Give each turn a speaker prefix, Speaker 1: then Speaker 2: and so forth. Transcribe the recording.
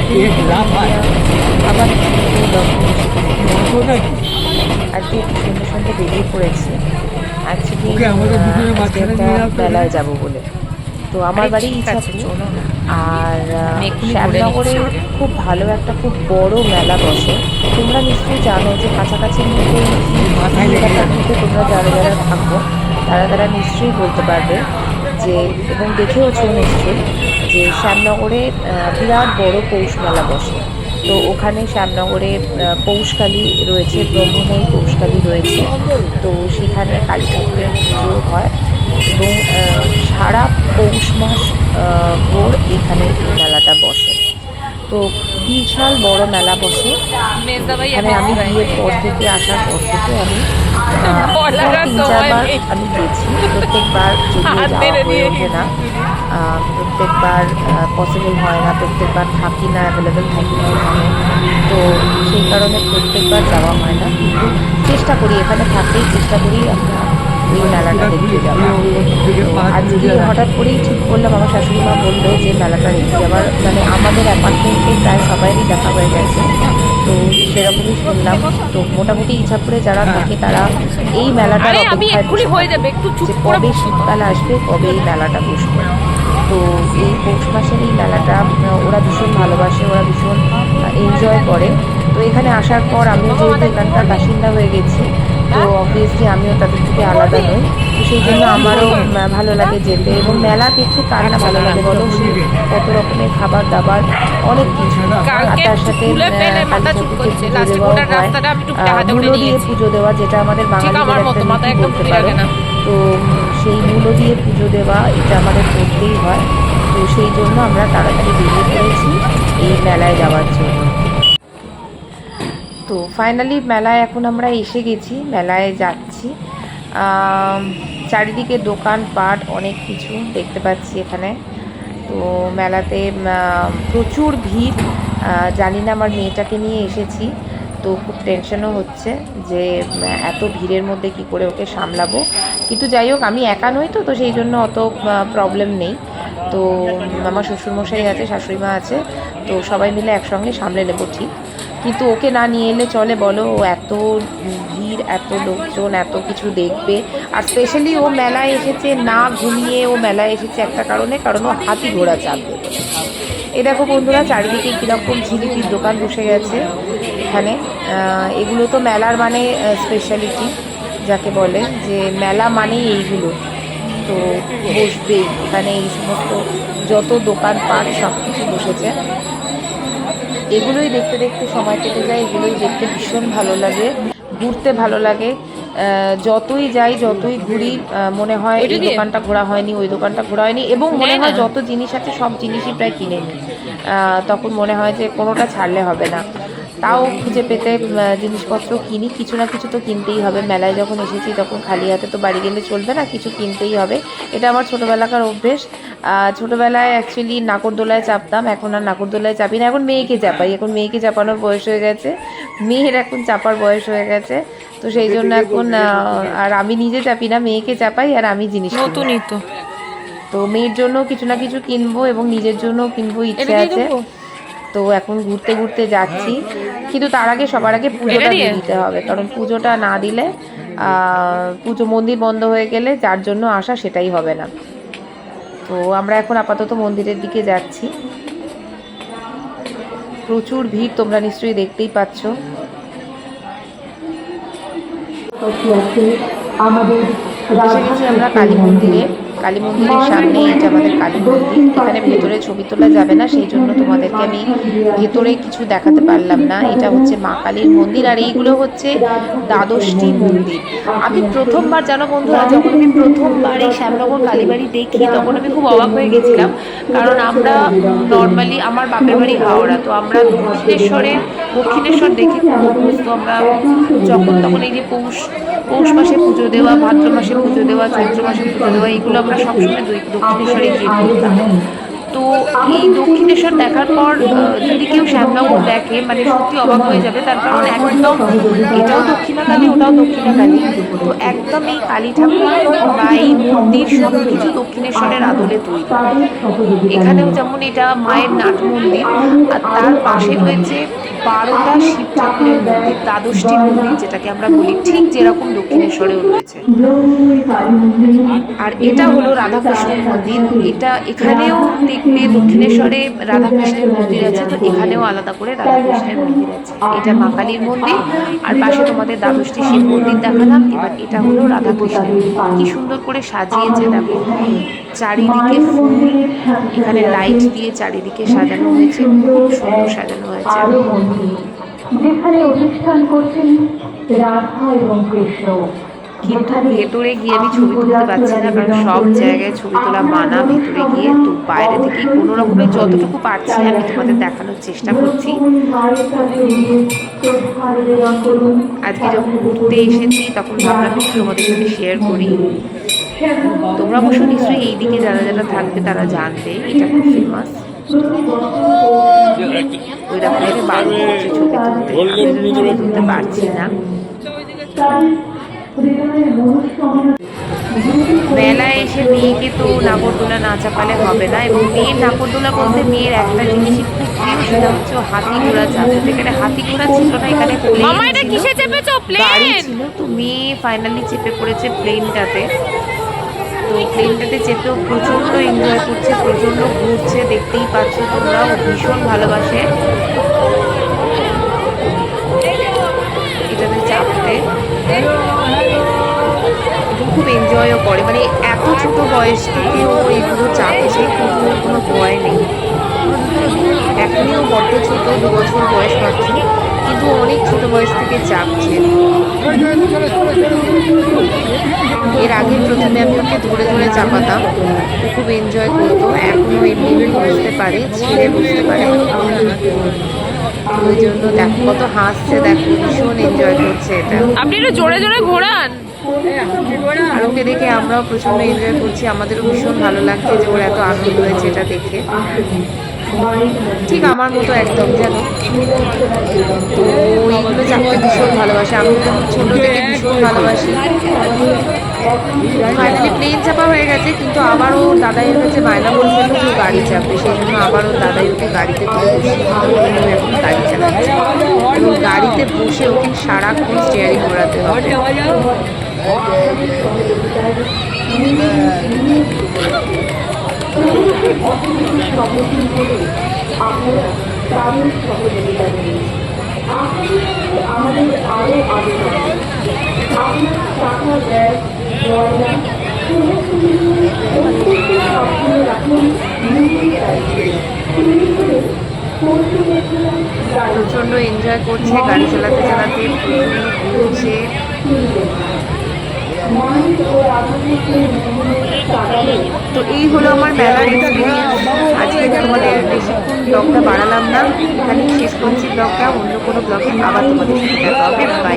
Speaker 1: আবার আজকে সন্ধ্যে সন্ধ্যে বেরিয়ে পড়েছি অ্যাকচুয়ালি আজকে একটা মেলায় যাবো বলে। তো আমার বাড়ি ইচ্ছাপুর, আর শ্যামনগরে খুব ভালো একটা খুব বড় মেলা বসে। তোমরা নিশ্চয়ই জানো যে কাছাকাছির মধ্যে এই এলাকার মধ্যে তোমরা যারা যারা থাকো তারা তারা নিশ্চয়ই বলতে পারবে যে, এবং দেখেওছো নিশ্চয়ই যে শ্যামনগরে বিরাট বড় পৌষ মেলা বসে। তো ওখানে শ্যামনগরে পৌষকালী রয়েছে, ব্রহ্মময়ী পৌষকালী রয়েছে। তো সেখানে কালী ঠাকুরের পুজো হয় এবং সারা পৌষ মাস ভোর এখানে এই মেলাটা বসে। তো বিশাল বড় মেলা বসে। এখানে আমি বিয়ের পর থেকে আসার পর থেকে আমি 3-4বার আমি গেছি। প্রত্যেকবার যদিও যাওয়া হয়ে ওঠে না, প্রত্যেকবার পসিবল হয় না, প্রত্যেকবার থাকি না, অ্যাভেলেবেল থাকি না এখানে। তো সেই কারণে প্রত্যেকবার যাওয়া হয় না, কিন্তু চেষ্টা করি, এখানে থাকতেই চেষ্টা করি আমরা ওই মেলাটা দেখতে যাওয়া। আজকে হঠাৎ করেই ঠিক করলাম, আমার শাশুড়ি মা বললো যে মেলাটা দেখতে যাওয়ার, মানে আমাদের অ্যাপার্টমেন্টে প্রায় সবাইরই দেখা হয়ে গেছে। তো সেরকমই শুনলাম। তো মোটামুটি ইচ্ছাপুরে যারা থাকে তারা এই মেলাটার অপেক্ষায় যে কবে শীতকাল আসবে, কবে এই মেলাটা বসবে। তো এই পৌষ মাসের এই মেলাটা ওরা ভীষণ ভালোবাসে, ওরা ভীষণ এনজয় করে। তো এখানে আসার পর আমিও যেহেতু এখানকার বাসিন্দা হয়ে গেছি, তো অবভিয়াসলি আমিও তাদের থেকে আলাদা নই। তো সেই জন্য আমারও ভালো লাগে যেতে, এবং মেলা দেখতে কার না ভালো লাগে বলো। কত রকমের খাবার দাবার, অনেক কিছু। আর তার সাথে কালী ঠাকুরকে পুজো দেওয়াও হয়, মূলো দিয়ে পুজো দেওয়া, যেটা আমাদের বাঙালিদের একটা রীতি বলতে পারো। তো সেই মূলো দিয়ে পুজো দেওয়া এটা আমাদের করতেই হয়। তো সেই জন্য আমরা তাড়াতাড়ি বেরিয়ে পড়েছি এই মেলায় যাওয়ার জন্য। তো ফাইনালি মেলায় এখন আমরা এসে গেছি, মেলায় যাচ্ছি। চারিদিকে দোকানপাট অনেক কিছু দেখতে পাচ্ছি এখানে। তো মেলাতে প্রচুর ভিড়। জানি না, আমার মেয়েটাকে নিয়ে এসেছি, তো খুব টেনশনও হচ্ছে যে এত ভিড়ের মধ্যে কি করে ওকে সামলাবো। কিন্তু যাই হোক, আমি একা নই, তো সেই জন্য অত প্রবলেম নেই। তো আমার শ্বশুরমশাই আছে, শাশুড়ি মা আছে, তো সবাই মিলে একসঙ্গে সামলে নেবো ঠিক। কিন্তু ওকে না নিয়ে এলে চলে বলো? ও এত ভিড়, এত লোকজন, এত কিছু দেখবে। আর স্পেশালি ও মেলায় এসেছে না ঘুমিয়ে, ও মেলায় এসেছে একটা কারণে, কারণ ও হাতি ঘোড়া চাপবে বলে। এ দেখো বন্ধুরা, চারিদিকে কীরকম ঝিলিপির দোকান বসে গেছে এখানে। এগুলো তো মেলার মানে স্পেশালিটি যাকে বলে, যে মেলা মানেই এইগুলো। তো বসবেই এখানে, এই সমস্ত যত দোকানপাট সব কিছু বসেছে। এগুলোই দেখতে দেখতে সময় কেটে যায়, এগুলোই দেখতে ভীষণ ভালো লাগে, ঘুরতে ভালো লাগে। যতই যাই, যতই ঘুরি, মনে হয় এই দোকানটা ঘোরা হয়নি, ওই দোকানটা ঘোরা হয়নি, এবং মনে হয় যত জিনিস আছে সব জিনিসই প্রায় কিনে নিই। তখন মনে হয় যে কোনোটা ছাড়লে হবে না। তাও খুঁজে পেতে জিনিসপত্র কিনি, কিছু না কিছু তো কিনতেই হবে। মেলায় যখন এসেছি তখন খালি হাতে তো বাড়ি গেলে চলবে না, কিছু কিনতেই হবে। এটা আমার ছোটোবেলাকার অভ্যেস। ছোটোবেলায় অ্যাকচুয়ালি নাগরদোলায় চাপতাম, এখন আর নাগরদোলায় চাপি না, এখন মেয়েকে চাপাই। এখন মেয়েকে চাপানোর বয়স হয়ে গেছে, মেয়ের এখন চাপার বয়স হয়ে গেছে। তো সেই জন্য এখন আর আমি নিজে চাপি না, মেয়েকে চাপাই, আর আমি জিনিস নতুনই তো। তো মেয়ের জন্য কিছু না কিছু কিনবো এবং নিজের জন্য কিনবো, ইচ্ছে আছে। তো এখন ঘুরতে ঘুরতে যাচ্ছি, কিন্তু তার আগে সবার আগে পুজোটা দিয়ে দিতে হবে, কারণ পুজোটা না দিলে পুজো মন্দির বন্ধ হয়ে গেলে যার জন্য আসা সেটাই হবে না। তো আমরা এখন আপাতত মন্দিরের দিকে যাচ্ছি। প্রচুর ভিড়, তোমরা নিশ্চয়ই দেখতেই পাচ্ছ। এসে গেছি আমরা কালী মন্দিরে। কালী মন্দিরের সামনে এটা আমাদের কালী মন্দির। এখানে ভেতরে ছবি তোলা যাবে না, সেই জন্য তোমাদেরকে আমি ভেতরে কিছু দেখাতে পারলাম না। এটা হচ্ছে মা কালীর মন্দির, আর এইগুলো হচ্ছে দ্বাদশটি মন্দির। আমি প্রথমবার, জানো বন্ধুরা, যখন আমি প্রথমবার এই শ্যামনগর কালীবাড়ি দেখি তখন আমি খুব অবাক হয়ে গেছিলাম। কারণ আমরা নর্মালি, আমার বাপের বাড়ি হাওড়া, তো আমরা দক্ষিণেশ্বর দেখে খুব অভ্যস্ত। আমরা যখন তখন এই যে পৌষ মাসে পুজো দেওয়া, ভাদ্র মাসে পুজো দেওয়া, চৈত্র মাসে পুজো দেওয়া, এগুলো আমরা সবসময় দক্ষিণেশ্বরে গিয়ে করতাম। তো এই দক্ষিণেশ্বর দেখার পর যদি কেউ শ্যামনগর দেখে মানে সত্যি অবাক হয়ে যাবে, তার কারণ একদম এটাও দক্ষিণাকালী ওটাও দক্ষিণাকালী, তো একদম এই কালী ঠাকুর বা এই মন্দির সব কিছু দক্ষিণেশ্বরের আদলে তৈরি। এখানেও যেমন এটা মায়ের নাট মন্দির, আর তার পাশে রয়েছে 12টা শিব ঠাকুরের মন্দির, দ্বাদশটি মন্দির যেটাকে আমরা বলি, ঠিক যেরকম দক্ষিণেশ্বরেও রয়েছে। আর এটা হলো রাধাকৃষ্ণের মন্দির। এখানেও দেখবে দক্ষিণেশ্বরে রাধাকৃষ্ণের মন্দির আছে, তো এখানেও আলাদা করে রাধাকৃষ্ণের মন্দির আছে। এটা মা কালীর মন্দির, আর পাশে তোমাদের দ্বাদশটি শিব মন্দির দেখালাম। এবার এটা হলো রাধাকৃষ্ণের মন্দির। কি সুন্দর করে সাজিয়েছে দেখো, চারিদিকে ফুল, এখানে লাইট দিয়ে চারিদিকে সাজানো হয়েছে, খুব সুন্দর সাজানো হয়েছে।
Speaker 2: যেখানে অনুষ্ঠান করছেন রাধা এবং কৃষ্ণ।
Speaker 1: কিন্তু ভেতরে গিয়ে আমি ছবি তুলতে পারছি না, কারণ সব জায়গায় ছবি তোলা মানা ভেতরে গিয়ে। তো বাইরে থেকে কোনো রকমের যতটুকু পারছি আমি তোমাদের দেখানোর চেষ্টা করছি। আজকে যখন ঘুরতে এসেছি তখন ভাবলাম একটু তোমাদের সাথে শেয়ার করি। তোমরা অবশ্য নিশ্চয়ই এইদিকে যারা যারা থাকবে তারা জানবে এটা খুব ফেমাস। ওই রকমের বারো হচ্ছে ছবি তুলতে, আমি ছবি তুলতে পারছি না। মেলায় এসে মেয়েকে তো নাগরদোলা না চাপালে হবে না, এবং মেয়ের নাগরদোলা বলতে মেয়ের একটা জিনিসই খুব প্রিয়, সেটা হচ্ছে হাতি ঘোড়া চাপতে। এখানে হাতি ঘোড়া ছিল না, এখানে গাড়ি ছিল। তো মেয়ে ফাইনালি চেপে পড়েছে প্লেনটাতে। তো প্লেনটাতে চেপেও প্রচণ্ড এনজয় করছে, প্রচণ্ড ঘুরছে, দেখতেই পাচ্ছ তোমরা। ও ভীষণ ভালোবাসে এটাতে চাপতে, খুব এনজয়ও করে। মানে এত ছোট বয়স থেকে ও এগুলো চাপছে, কিন্তু ওর কোনো ভয় নেই। এখনও বড্ড ছোট, 2 বছর বয়স মাত্র, কিন্তু অনেক ছোট বয়স থেকে চাপছে। এর আগে প্রথমে আমি ওকে ধরে ধরে চাপাতাম, ও খুব এনজয় করতো। এখনও এমনি বসতে পারে, ছেড়ে বসতে পারে। ওই জন্য দেখো কত হাসছে, দেখো ভীষণ এনজয় করছে এটা।
Speaker 3: আপনি একটু জোরে জোরে ঘোরান।
Speaker 1: আর ওকে দেখে আমরাও প্রচণ্ড এনজয় করছি, আমাদেরও ভীষণ ভালো লাগছে যে ওর এত আনন্দ হয়েছে এটা দেখে। ঠিক আমার মতো একদম, জানো। তো এইগুলো চাপতে ভীষণ ভালোবাসে, আমি যেমন ছোটো থেকে ভীষণ ভালোবাসি। ফাইনালি প্লেন চাপা হয়ে গেছে, কিন্তু আবারও দাদাইয়ের কাছে বায়না বলছিল যে গাড়ি চাপবে, সেই জন্য আবারও দাদাই ওকে গাড়িতে তুলে বসিয়ে এখন গাড়ি চালাচ্ছে। এবং গাড়িতে বসে ওকে সারাক্ষণ স্টিয়ারিং ঘোরাতে হবে।
Speaker 2: আমাদের আরো আবেদন আপনার টাকা দেয়
Speaker 1: প্রচণ্ড এনজয় করছে, গাড়ি চালাতে চালাতে প্রচণ্ড ঘুরছে। তো এই হলো আমার মেলার এক্সপিরিয়েন্স। আজকে তোমাদের বেশিক্ষণ ব্লগটা বাড়ালাম না, এখানেই শেষ করছি ব্লগটা। অন্য কোনো ব্লগে আবার তোমাদের সাথে দেখা হবে। বাই।